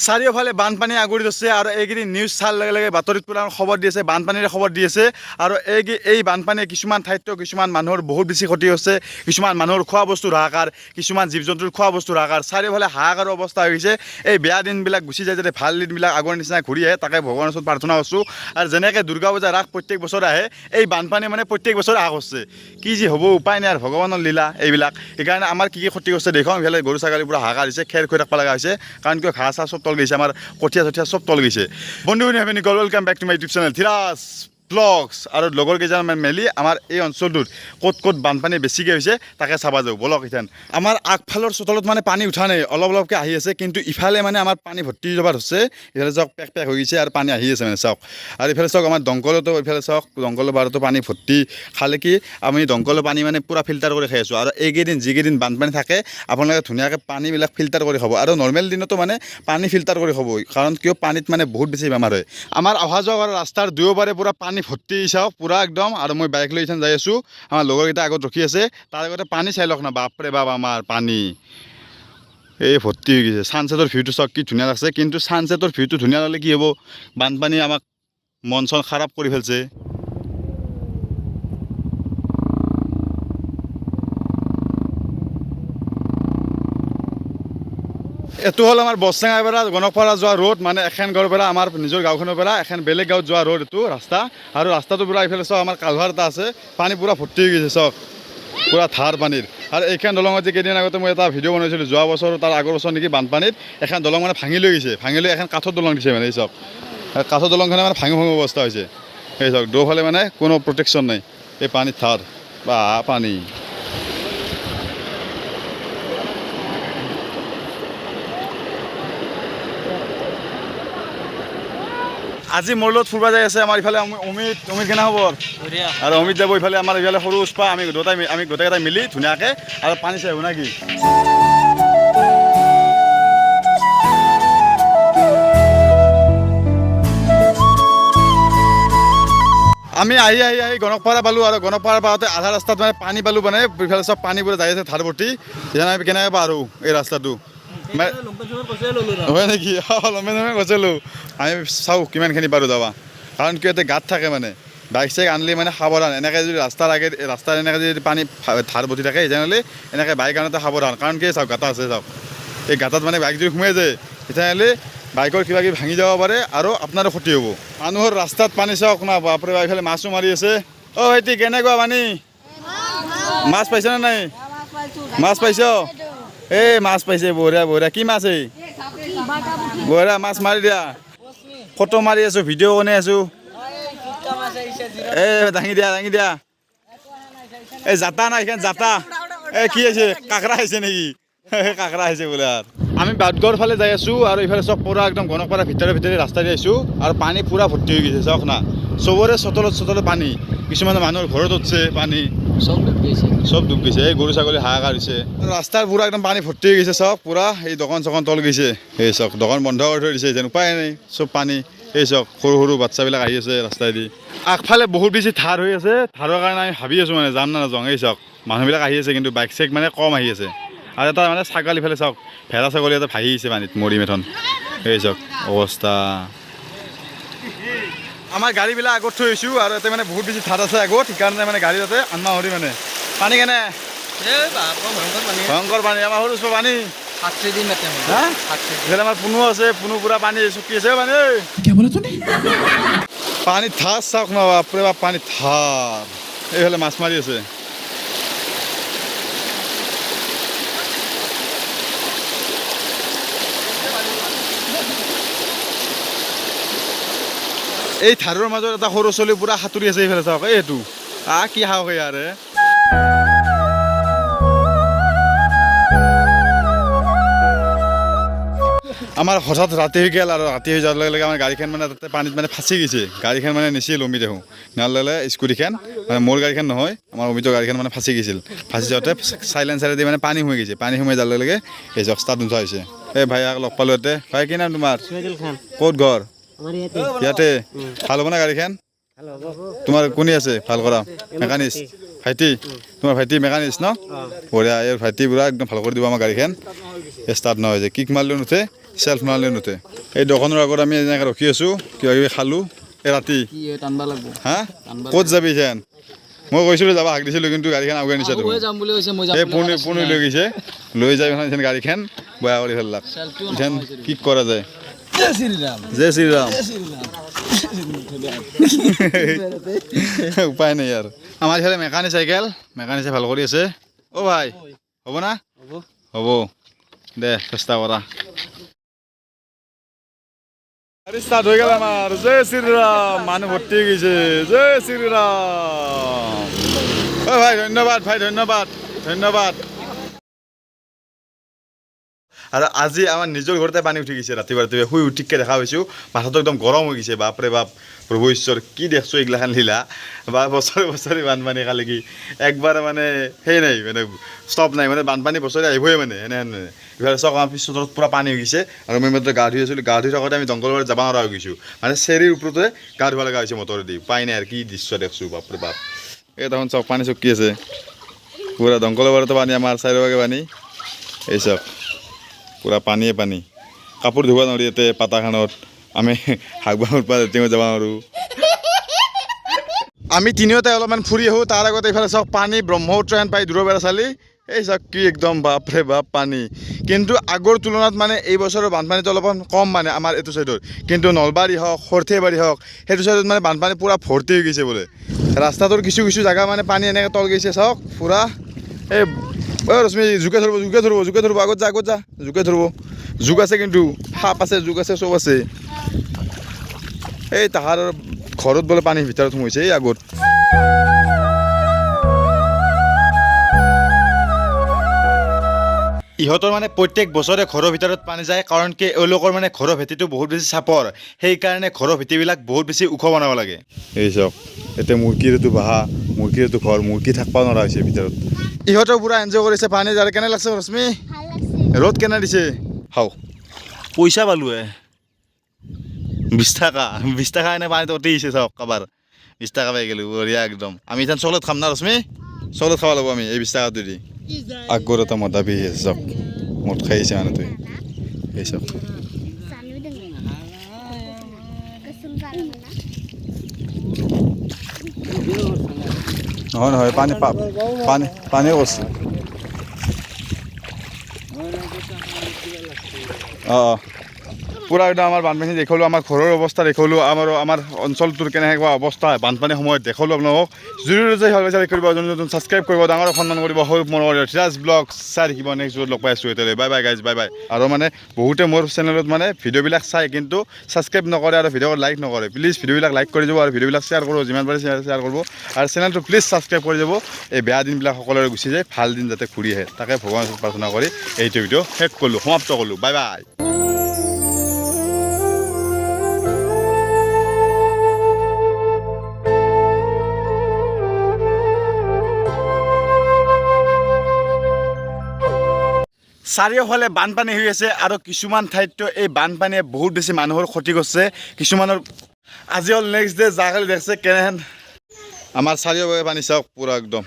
চাৰিওফালে বানপানী আগুৰি ধৰিছে আৰু এইকেইদিন নিউজ চাৰ লগে লগে বাতৰিত পুৰা খবৰ দি আছে, বানপানীৰে খবৰ দি আছে। আৰু এই বানপানীয়ে কিছুমান ঠাইতো কিছুমান মানুহৰ বহুত বেছি ক্ষতি হৈছে, কিছুমান মানুহৰ খোৱা বস্তুৰ হাহাকাৰ, কিছুমান জীৱ জন্তুৰ খোৱা বস্তুৰ হাহাকাৰ, চাৰিওফালে হাহাকাৰৰ অৱস্থা হৈ গৈছে। এই বেয়া দিনবিলাক গুচি যায় যাতে ভাল দিনবিলাক আগৰ নিচিনা ঘূৰি আহে, তাকে ভগৱানৰ ওচৰত প্ৰাৰ্থনা কৰিছোঁ। আৰু যেনেকৈ দুৰ্গা পূজা ৰাস প্ৰত্যেক বছৰ আহে, এই বানপানী মানে প্ৰত্যেক বছৰ আহ কৰিছে। কি যি হ'ব উপায় নাই আৰু ভগৱানৰ লীলা এইবিলাক। সেইকাৰণে আমাৰ কি ক্ষতি কৰিছে দেখোন, ইফালে গৰু ছাগলীৰ পৰা হাহাকাৰ হৈছে, খেৰ খুৱাই ৰাখিব লগা হৈছে, কাৰণ কিয় ঘাঁহ চাহ চব তল গৈছে, আমাৰ কঠীয়া চঠীয়া চব তল গৈছে। বন্ধু welcome back to my YouTube channel Dhiraj vlogs. আৰু লগৰ কেইজনমান মেলি আমাৰ এই অঞ্চলটোত ক'ত ক'ত বানপানী বেছিকৈ হৈছে তাকে চাব যাওঁ বলক। ইথান আমাৰ আগফালৰ চোতালত মানে পানী উঠা নাই, অলপ অলপকৈ আহি আছে, কিন্তু ইফালে মানে আমাৰ পানী ভৰ্তি যাব ধৰিছে। ইফালে চাওক পেক পেক হৈ গৈছে আৰু পানী আহি আছে মানে চাওক। আৰু ইফালে চাওক আমাৰ দংকলতো, ইফালে চাওক দংকলৰ বাৰতো পানী ভৰ্তি। খালে কি আমি দংকলৰ পানী মানে পূৰা ফিল্টাৰ কৰি খাই আছোঁ। আৰু এইকেইদিন যিকেইদিন বানপানী থাকে আপোনালোকে ধুনীয়াকৈ পানীবিলাক ফিল্টাৰ কৰি খাব। আৰু নৰ্মেল দিনতো মানে পানী ফিল্টাৰ কৰি খাব, কাৰণ কিয় পানীত মানে বহুত বেছি বেমাৰ হয়। আমাৰ অহা যোৱা কৰা ৰাস্তাৰ দুয়োপাৰে পূৰা পানী ভৰ্তি চাওক পূৰা একদম। আৰু মই বাইক লৈ যাই আছোঁ, আমাৰ লগৰকেইটা আগত ৰখি আছে, তাৰ আগতে পানী চাই লওক না, বাপৰে বাপ আমাৰ পানী এই ভৰ্তি হৈ গৈছে। ছানছেটৰ ভিউটো চাওক কি ধুনীয়া লাগছে, কিন্তু ছানছেটৰ ভিউটো ধুনীয়া লাগিলে কি হ'ব, বানপানী আমাক মন চন খাৰাপ কৰি ফেলছে। এইটো হ'ল আমাৰ বৰচেঙাৰ পৰা গণকপাৰা যোৱা ৰোড, মানে এখন গাঁৱৰ পৰা আমাৰ নিজৰ গাঁওখনৰ পৰা এখন বেলেগ গাঁৱত যোৱা ৰোড এইটো ৰাস্তা। আৰু ৰাস্তাটো পূৰা এইফালে চাওক আমাৰ কালভাৰ এটা আছে, পানী পূৰা ভৰ্তি হৈ গৈছে চাওক, পূৰা ধাৰ পানীৰ। আৰু এইখন দলঙত যে কেইদিন আগতে মই এটা ভিডিঅ' বনাইছিলোঁ, যোৱা বছৰ তাৰ আগৰ বছৰ নেকি, বানপানীত এখন দলং মানে ভাঙি লৈ গৈছে, ভাঙি লৈ এখন কাঠৰ দলং দিছে মানে এই চাওক। কাঠৰ দলংখনে মানে ভাঙি ভাঙি অৱস্থা হৈছে সেই চাওক। দুফালে মানে কোনো প্ৰটেকশ্যন নাই, এই পানীত ধাৰ বা পানী। আজি মোৰ লগত ফুৰিব যাই আছে আমাৰ ইফালে অমিত কেনে খবৰ? আৰু অমিত যাব ইফালে আমাৰ ইফালে সৰু উৎপা, আমি গোটেইকেইটাই মিলি ধুনীয়াকৈ আৰু পানী চাই আহোঁ নাকি। আমি আহি গণকপাৰা পালোঁ, আৰু গণকপাৰা পাওঁতে আধা ৰাস্তাত মানে পানী পালোঁ, মানে ইফালে চব পানীবোৰ যাই আছে ধাৰ ভৰ্তি। যেনে আমি কেনেকৈ পাৰোঁ এই ৰাস্তাটো হয় নেকি? লম্বে গৈছিলোঁ আমি, চাওঁ কিমানখিনি পাৰোঁ যাবা, কাৰণ কিয় ইয়াতে গাঁত থাকে মানে বাইক চাইক আনলি মানে সাৱধান। এনেকৈ যদি ৰাস্তাৰ এনেকৈ যদি পানী ধাৰ ভৰ্তি থাকে, তেনেহ'লে এনেকৈ বাইক আনোতে সাৱধান, কাৰণ কি চাওক গাঁত আছে চাওক। এই গাঁতত মানে বাইক যদি সোমাই যায় তেতিয়াহ'লে বাইকৰ কিবা কিবি ভাঙি যাব পাৰে আৰু আপোনাৰো ক্ষতি হ'ব। মানুহৰ ৰাস্তাত পানী চাওক না, বাপৰে বাপ। এইফালে মাছো মাৰি আছে। অ' ভাইটি কেনেকুৱা পানী? মাছ পাইছ নে নাই? মাছ পাইছ? এই মাছ পাইছে, বঢ়িয়া বঢ়িয়া। কি মাছ এই? বঢ়িয়া মাছ মাৰি দিয়া। ফটো মাৰি আছোঁ, ভিডিঅ' বনাই আছোঁ। এই দাঙি দিয়া। এই জাতা নাই, এইখন জাতা। এই কি হৈছে, কাকৰা আহিছে নেকি? কাকৰা আহিছে বোলে। আৰু আমি বাটগড়ৰ ফালে যাই আছোঁ, আৰু ইফালে চব পূৰা একদম গণকপাৰা ভিতৰে ৰাস্তা দি আহিছোঁ, আৰু পানী পূৰা ভৰ্তি হৈ গৈছে চাওক না। চবৰে চোতালত পানী, কিছুমানে মানুহৰ ঘৰত উঠছে পানী, চব ডুব গৈছে। এই গৰু ছাগলী হাহাকাৰ হৈছে। ৰাস্তাৰ পূৰা একদম পানী ভৰ্তি হৈ গৈছে চাওক পূৰা। এই দোকান চোকান তল গৈছে, এই চাওক দোকান বন্ধ কৰি থৈ দিছে, যেন উপায় নাই, চব পানী। এই চাওক সৰু বাচ্ছাবিলাক আহি আছে ৰাস্তাইদি। আগফালে বহুত বেছি ধাৰ হৈ আছে, ধাৰৰ কাৰণে আমি ভাবি আছোঁ মানে যাম না নাযাওঁ। এই চাওক মানুহবিলাক আহি আছে, কিন্তু বাইক চাইক মানে কম আহি আছে। আৰু এটা মানে ছাগলী ইফালে চাওক, ভেড়া ছাগলী এটা ভাহি আহিছে পানীত, মৰি মেথন। এই চাওক অৱস্থা। আমাৰ গাড়ীবিলাক আগত থৈ আহিছোঁ, আৰু ইয়াতে মানে বহুত বেছি ধাৰ আছে আগত, সেইকাৰণে মানে গাড়ী তাতে আনবা নোৱাৰি মানে। পানী কেনে? ভয়ংকৰ পানী। আমাৰ সৰু পানী আমাৰ পুনু আছে, পুনু পূৰা পানী চকি আছে মানে। পানীত ধাৰ চাওক ন, বাপৰে বাপ পানীত ধাৰ। এইফালে মাছ মাৰি আছে। এই ধাৰৰ মাজত এটা সৰু ছোৱালী পূৰা সাঁতুৰি আছে, এইফালে চাওক। এইটো কি সাহস ইয়াৰে। আমাৰ হঠাৎ ৰাতি হৈ গ'ল, আৰু ৰাতি হৈ যোৱাৰ লগে লগে আমাৰ গাড়ীখন মানে তাতে পানীত মানে ফাঁচি গৈছে। গাড়ীখন মানে নিছিল অমিত দেখোঁ, নাল ল'লে স্কুটিখন, মানে মোৰ গাড়ীখন নহয়, আমাৰ অমিতৰ গাড়ীখন মানে ফাঁচি গৈছিল। ফাঁচি যাওঁতে চাইলেঞ্চাৰেদি মানে পানী সোমাই গৈছে। পানী সোমাই যোৱাৰ লগে লগে এই জক ষ্টাৰ্ট নোথোৱা হৈছে। এই ভাইয়াক লগ পালোঁ ইয়াতে। ভাই কি নাম তোমাৰ? ক'ত ঘৰ? ইয়াতে। ভাল হ'ব না গাড়ীখন? তোমাৰ কোনে আছে ভাল কৰা? মেকানিষ্ট ভাইটি? তোমাৰ ভাইটি মেকানিষ্ট ন? বঢ়িয়া। এই ভাইটি পূৰা একদম ভাল কৰি দিব আমাৰ গাড়ীখন। ষ্টাৰ্ট নহয় যে, কিক মাৰিলেও নুঠে, চেল্ফ নালে নুঠে এই দোকানৰ আগত আমি এনেকৈ ৰখি আছোঁ কিবা কিবি খালোঁ এই ৰাতি হা ক'ত যাবি যেন মই কৈছিলোঁ যাব হাক দিছিলোঁ কিন্তু গাড়ীখন আগুৱাই নিছে এই পুনি লৈ গৈছে লৈ যাই মানে গাড়ীখন বেয়া কৰি পেলাক এখন কি কৰা যায় জয় শ্ৰীৰাম উপায় নাই আৰু আমাৰ ইফালে মেকানিক চাইকেল মেকানিকে ভাল কৰি আছে অ' ভাই হ'ব না হ'ব দে চেষ্টা কৰা ষ্টাৰ্ট হৈ গ'ল আমাৰ জয় শ্ৰীৰাম মানুহ ভৰ্তি হৈ গৈছে জয় শ্ৰীৰাম অ' ভাই ধন্যবাদ ধন্যবাদ আৰু আজি আমাৰ নিজৰ ঘৰতে পানী উঠি গৈছে ৰাতিপুৱা শুই উঠিকে দেখা পাইছোঁ মাথাটো একদম গৰম হৈ গৈছে বাপৰে বাপ প্ৰভু ঈশ্বৰ কি দেখছো এইগিলাখান লীলা বা বছৰে বানপানী কালি কি একবাৰ মানে সেই নাই মানে ষ্টপ নাই মানে বানপানী বছৰে আহিবই মানে এনেহেন ইফালে চাওক আমাৰ পিছত পূৰা পানী হৈ গৈছে আৰু মই মাত্ৰ গা ধুই আছিলোঁ গা ধুই থাকোঁতে আমি জংঘলৰ যাব নোৱাৰা হৈ গৈছোঁ মানে চেৰীৰ ওপৰতে গা ধুব লগা হৈছে মটৰেদি পাই নাই আৰু কি দৃশ্য দেখছোঁ বাপৰে বাপ এই তখন চাওক পানী চকি আছে পূৰা দংকলৰ বাৰতো পানী আমাৰ চাৰিওভাগে পানী এই চাওক পূৰা পানীয়ে পানী কাপোৰ ধুব নোৱাৰি ইয়াতে পাতাখনত আমি শাক বাহৰ পৰা যাব নোৱাৰোঁ আমি তিনিওটাই অলপমান ফুৰি আহোঁ তাৰ আগতে এইফালে চাওক পানী ব্ৰহ্মপুত্ৰ হেন পাই দূৰৰ পৰা চালি এই চাওক কি একদম বাপৰে বাপ পানী কিন্তু আগৰ তুলনাত মানে এই বছৰৰ বানপানীটো অলপমান কম মানে আমাৰ এইটো চাইডত কিন্তু নলবাৰী হওক সৰ্থেবাৰী হওক সেইটো চাইডত মানে বানপানী পূৰা ভৰ্তি হৈ গৈছে বোলে ৰাস্তাটোৰ কিছু জেগা মানে পানী এনেকৈ তল গৈছে চাওক পূৰা এই ৰশ্মি জোকে ধৰিব আগত যা জোকে ধৰিব জোক আছে কিন্তু সাপ আছে জোক আছে চব আছে এই তাহাৰ ঘৰত বোলে পানীৰ ভিতৰত সোমাইছে এই আগত ইহঁতৰ মানে প্ৰত্যেক বছৰে ঘৰৰ ভিতৰত পানী যায় কাৰণ কি এওঁলোকৰ মানে ঘৰৰ ভেটিটো বহুত বেছি চাপৰ সেইকাৰণে ঘৰৰ ভেটিবিলাক বহুত বেছি ওখ বনাব লাগে এই চাওক এতিয়া মুৰ্গীৰটো বাহা মুৰ্গীৰটো ঘৰ মুৰ্গী থাকিব নোৱাৰা হৈছে ভিতৰত ইহঁতেও পূৰা এনজয় কৰিছে পানী যাৰে কেনে লাগছে ৰশ্মি ৰ'দ কেনে দিছে হাও পইচা পালোঁ 20 টকা এনে পানীত উঠি আহিছে চাওক কাবাৰ 20 টকা পাই গ'লোঁ বঢ়িয়া একদম আমি এতিয়া চকলেট খাম না ৰশ্মি চকলেট খাব লাগিব আমি এই 20 টকাটো দি আগৰ এটা মদা পিহি আছে চাওক মদ খাই আহিছে মানুহটোৱে এই চাওক নহয় পানী কৰিছোঁ অঁ পূৰা একদম আমাৰ বানপানী দেখুৱালোঁ আমাৰ ঘৰৰ অৱস্থা দেখুৱালোঁ আমাৰ অঞ্চলটোৰ কেনেকুৱা অৱস্থা বানপানীৰ সময়ত দেখুৱালোঁ আপোনালোকক জৰুৰী কৰিব যোন ছাবস্ক্ৰাইব কৰিব ডাঙৰ সন্মান কৰিব সৰু মনৰ ধিৰাজ ব্লগ চাই থাকিব নেক্সট ভিডিঅ'ত লগ পাই আছোঁ এতিয়ালৈ bye bye guys bye bye আৰু মানে বহুতে মোৰ চেনেলত মানে ভিডিঅ'বিলাক চাই কিন্তু ছাবস্ক্ৰাইব নকৰে আৰু ভিডিঅ'ত লাইক নকৰে প্লিজ ভিডিঅ'বিলাক লাইক কৰি যাব আৰু ভিডিঅ'বিলাক শ্বেয়াৰ কৰিব যিমান পাৰে শ্বেয়াৰ কৰিব আৰু চেনেলটো প্লিজ ছাবস্ক্ৰাইব কৰি যাব এই বেয়া দিনবিলাক সকলোৰে গুচি যায় ভাল দিন যাতে ঘূৰি আহে তাকে ভগৱানৰ ওচৰত প্ৰাৰ্থনা কৰি এইটো ভিডিঅ' শেষ কৰিলোঁ সমাপ্ত কৰিলোঁ বাই বাই চাৰিওফালে বানপানী হৈ আছে আৰু কিছুমান ঠাইততো এই বানপানীয়ে বহুত বেছি মানুহৰ ক্ষতি কৰিছে কিছুমানৰ আজি হ'ল নেক্সট ডে যাকালি দেখছে কেনেহেন আমাৰ চাৰিওফালে পানী চাওক পূৰা একদম